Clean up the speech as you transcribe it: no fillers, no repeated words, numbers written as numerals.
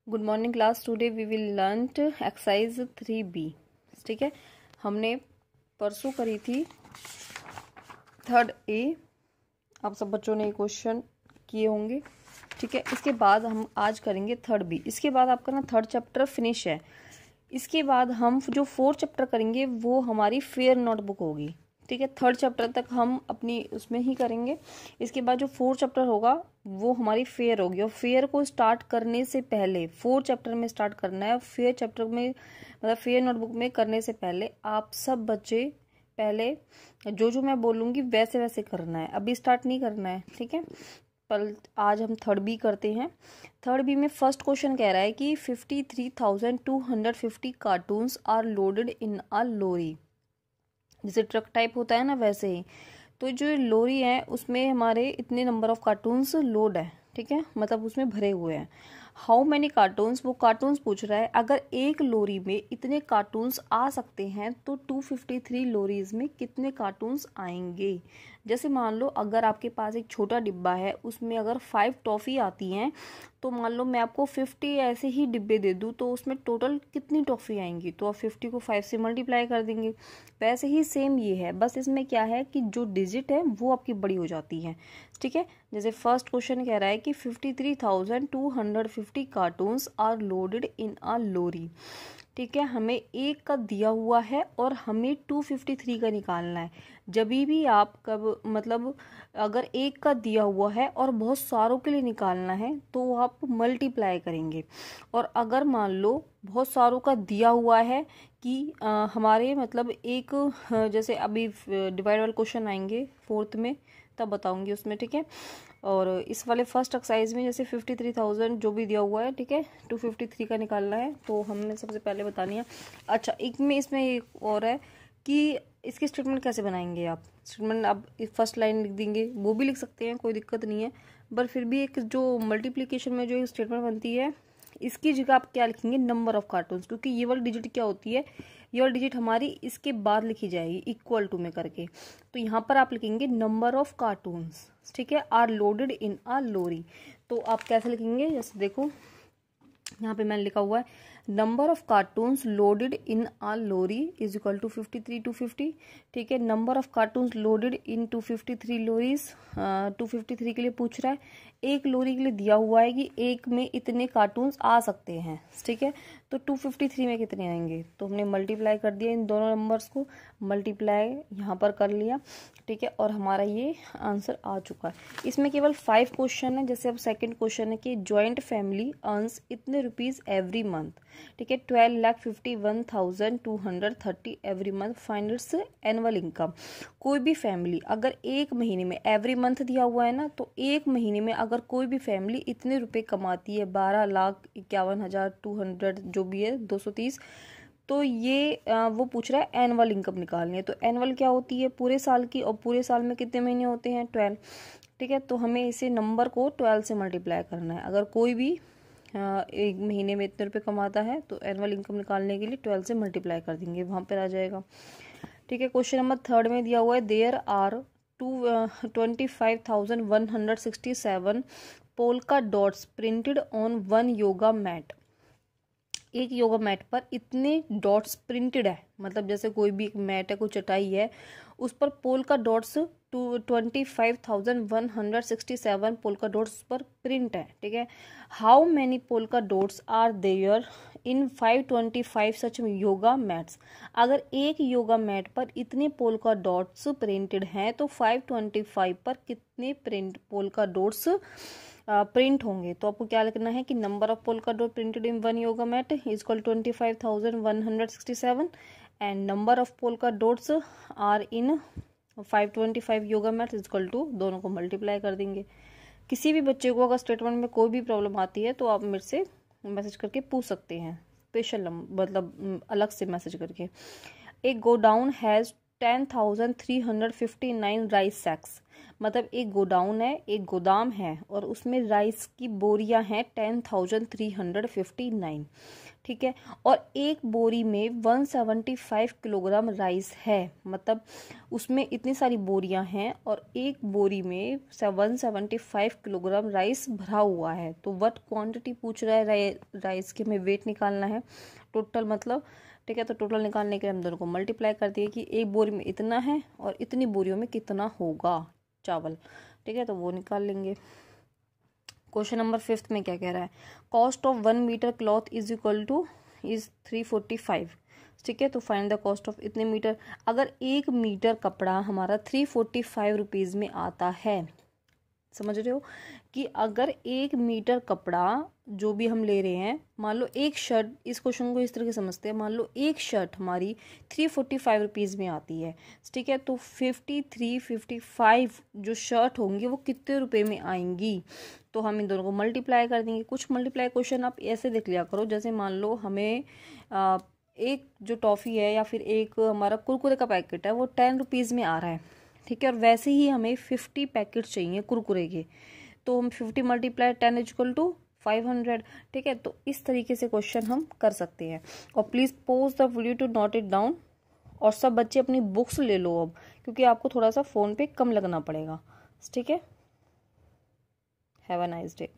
Good morning class. Today we will learn exercise 3B। ठीक है, हमने परसों करी थी थर्ड ए। आप सब बच्चों ने क्वेश्चन किए होंगे। ठीक है, इसके बाद हम आज करेंगे थर्ड बी। इसके बाद आपका ना थर्ड चैप्टर फिनिश है। इसके बाद हम जो फोर्थ चैप्टर करेंगे वो हमारी फेयर नोटबुक होगी। ठीक है, थर्ड चैप्टर तक हम अपनी उसमें ही करेंगे। इसके बाद जो फोर्थ चैप्टर होगा वो हमारी फेयर होगी। और फेयर को स्टार्ट करने से पहले, फोर्थ चैप्टर में स्टार्ट करना है, फेयर चैप्टर में मतलब फेयर नोटबुक में करने से पहले आप सब बच्चे पहले जो जो मैं बोलूँगी वैसे वैसे करना है, अभी स्टार्ट नहीं करना है। ठीक है, पर आज हम थर्ड बी करते हैं। थर्ड बी में फर्स्ट क्वेश्चन कह रहा है कि 53,250 cartoons are loaded in a लोरी। जैसे ट्रक टाइप होता है ना, वैसे ही। तो जो लोरी है उसमें हमारे इतने नंबर ऑफ कार्टून्स लोड है। ठीक है, मतलब उसमें भरे हुए हैं। हाउ मैनी कार्टून्स, वो कार्टून्स पूछ रहा है। अगर एक लोरी में इतने कार्टून्स आ सकते हैं तो 253 लोरीज में कितने कार्टून्स आएंगे। जैसे मान लो अगर आपके पास एक छोटा डिब्बा है, उसमें अगर 5 टॉफ़ी आती हैं, तो मान लो मैं आपको 50 ऐसे ही डिब्बे दे दूँ तो उसमें टोटल कितनी टॉफ़ी आएंगी। तो आप 50 को 5 से मल्टीप्लाई कर देंगे। वैसे ही सेम ये है, बस इसमें क्या है कि जो डिजिट है वो आपकी बड़ी हो जाती है। ठीक है, जैसे फर्स्ट क्वेश्चन कह रहा है कि 53,250 cartoons are loaded in a लोरी। ठीक है, हमें एक का दिया हुआ है और हमें 253 का निकालना है। जब भी आप कब मतलब अगर एक का दिया हुआ है और बहुत सारों के लिए निकालना है तो आप मल्टीप्लाई करेंगे। और अगर मान लो बहुत सारों का दिया हुआ है कि हमारे मतलब एक जैसे अभी डिवाइड वाले क्वेश्चन आएंगे फोर्थ में तब बताऊंगी उसमें। ठीक है, और इस वाले फर्स्ट एक्सरसाइज में जैसे 53,000 जो भी दिया हुआ है, ठीक है, 253 का निकालना है तो हमने सबसे पहले बतानी है। अच्छा, एक में इसमें एक और है कि इसकी स्टेटमेंट कैसे बनाएंगे आप। स्टेटमेंट आप फर्स्ट लाइन लिख देंगे, वो भी लिख सकते हैं, कोई दिक्कत नहीं है। पर फिर भी एक जो मल्टीप्लिकेशन में जो स्टेटमेंट बनती है, इसकी जगह आप क्या लिखेंगे, नंबर ऑफ कार्टून्स। क्योंकि ये वाली डिजिट क्या होती है, ये वाली डिजिट हमारी इसके बाद लिखी जाएगी इक्वल टू में करके। तो यहाँ पर आप लिखेंगे नंबर ऑफ कार्टून्स। ठीक है, आर लोडेड इन अ लोरी। तो आप कैसे लिखेंगे, जैसे देखो यहाँ पे मैंने लिखा हुआ है number of cartoons loaded in a lorry is equal to 53,250। ठीक है, number of cartoons loaded in 253 lorries. 253 के लिए पूछ रहा है। एक लोरी के लिए दिया हुआ है कि एक में इतने कार्टून्स आ सकते हैं। ठीक है, तो 253 में कितने आएंगे, तो हमने मल्टीप्लाई कर दिया, इन दोनों नंबर्स को मल्टीप्लाई यहाँ पर कर लिया। ठीक है, और हमारा ये आंसर आ चुका है। इसमें केवल 5 क्वेश्चन है। जैसे अब सेकंड क्वेश्चन है कि जॉइंट फैमिली अर्न्स इतने रुपीज एवरी मंथ। ठीक है, 12,51,230 every month, find its annual income. कोई भी फैमिली अगर एक महीने में, एवरी मंथ दिया हुआ है ना, तो एक महीने में अगर कोई भी फैमिली इतने रुपए कमाती है, 12,51,200 जो भी है 230, तो ये वो पूछ रहा है एनुअल इनकम निकालनी है। तो एनुअल क्या होती है, पूरे साल की, और पूरे साल में कितने महीने होते हैं, 12। ठीक है, तो हमें इसे नंबर को 12 से मल्टीप्लाई करना है। अगर कोई भी एक महीने में इतने रुपए कमाता है तो एनुअल इनकम निकालने के लिए 12 से मल्टीप्लाई कर देंगे, वहाँ पर आ जाएगा। ठीक है, क्वेश्चन नंबर थर्ड में दिया हुआ है there are 25,167 polka dots printed on one yoga mat. एक योगा मैट पर इतने डॉट्स प्रिंटेड है, मतलब जैसे कोई भी एक मैट है, कोई चटाई है, उस पर पोल्का डॉट्स 25,167 पोल्का डॉट्स पर प्रिंट है। ठीक है, how many polka dots are there in 525 such yoga mats. अगर एक योगा मैट पर इतने पोल्का डॉट्स प्रिंटेड हैं तो 525 पर कितने पोल्का डॉट्स प्रिंट होंगे। तो आपको क्या लिखना है कि number of polka dot printed in one yoga mat is equal 25,167 and number of polka dots are in 525 yoga mat is equal to, दोनों को मल्टीप्लाई कर देंगे। किसी भी बच्चे को अगर स्टेटमेंट में कोई भी प्रॉब्लम आती है तो आप मेरे से मैसेज करके पूछ सकते हैं, स्पेशल मतलब अलग से मैसेज करके। एक गोडाउन हैज 10,359 राइस सैक्स। मतलब एक गोडाउन है, एक गोदाम है और उसमें राइस की बोरियां हैं 10,359, ठीक है। और एक बोरी में 175 किलोग्राम राइस है, मतलब उसमें इतनी सारी बोरियां हैं और एक बोरी में 175 किलोग्राम राइस भरा हुआ है। तो व्हाट क्वांटिटी पूछ रहा है राइस की, हमें वेट निकालना है, टोटल मतलब, ठीक है। तो टोटल निकालने के लिए हम दोनों को मल्टीप्लाई कर दिए कि एक बोरी में इतना है और इतनी बोरियों में कितना होगा चावल, ठीक है। तो वो निकाल लेंगे। क्वेश्चन नंबर 5 में क्या कह रहा है, cost of 1 metre cloth is equal to is 345, ठीक है। तो फाइंड द कॉस्ट ऑफ इतने मीटर। अगर 1 मीटर कपड़ा हमारा 345 रुपीज़ में आता है, समझ रहे हो कि अगर 1 मीटर कपड़ा जो भी हम ले रहे हैं, मान लो एक शर्ट, इस क्वेश्चन को इस तरह के समझते हैं, मान लो एक शर्ट हमारी 345 रुपीज़ में आती है, ठीक है। तो 5355 जो शर्ट होंगी वो कितने रुपए में आएंगी, तो हम इन दोनों को मल्टीप्लाई कर देंगे। कुछ मल्टीप्लाई क्वेश्चन आप ऐसे देख लिया करो, जैसे मान लो हमें एक जो टॉफ़ी है या फिर एक हमारा कुरकुरे का पैकेट है वो 10 रुपीज़ में आ रहा है, ठीक है। और वैसे ही हमें 50 पैकेट चाहिए कुरकुरे के, तो हम 50 मल्टीप्लाई 10 इक्वल टू 500, ठीक है। तो इस तरीके से क्वेश्चन हम कर सकते हैं। और please pause the video to note it down. और सब बच्चे अपनी बुक्स ले लो अब, क्योंकि आपको थोड़ा सा फ़ोन पे कम लगना पड़ेगा, ठीक है। Have a nice day.